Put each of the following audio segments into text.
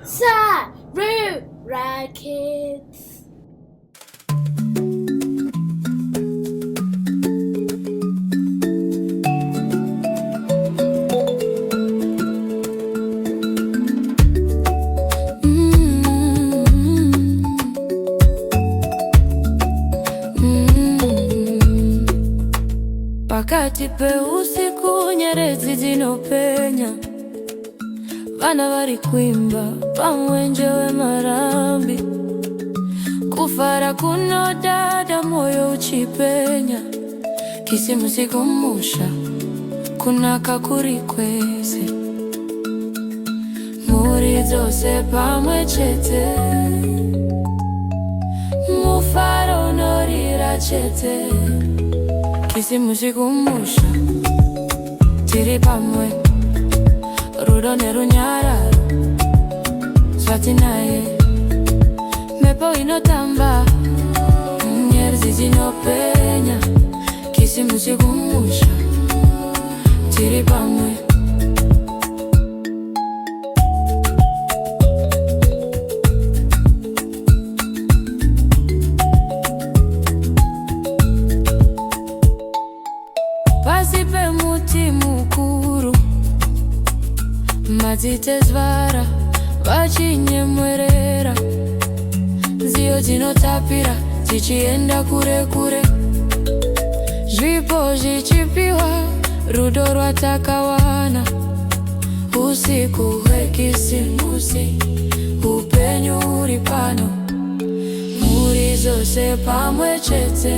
Saru Rackets. Pakati peusiku nyerezi zinopenya, vana vari kuimba pamwenjewe marambi, kufara kunodada moyo uchipenya, kisimusikumusha kunaka kuri kwese, muri dzose pamwe chete, mufaro unorira chete, kisimusikumusha tiri pamwe, rudo nerunyararo zvatinaye, mepo inotamba, nyerzi dzinopenya, kisimusikumusha tiri pamwe. Pasi pemuti mukuru madzitezvara vachinyemwerera, nziyo dzinotapira dzichienda kure kure, zvipo zvichipiwa rudo rwatakawana, usiku hwekisimusi upenyu huri pano, muri dzose pamwe chete,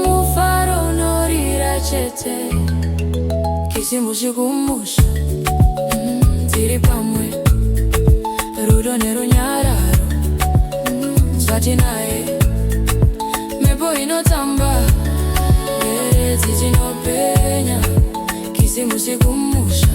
mufaro unorira chete, kisimusikumusha tiri pamwe, rudo nerunyararo zvatinaye, mepo inotamba, nyerezi dzinopenya, kisimusikumusha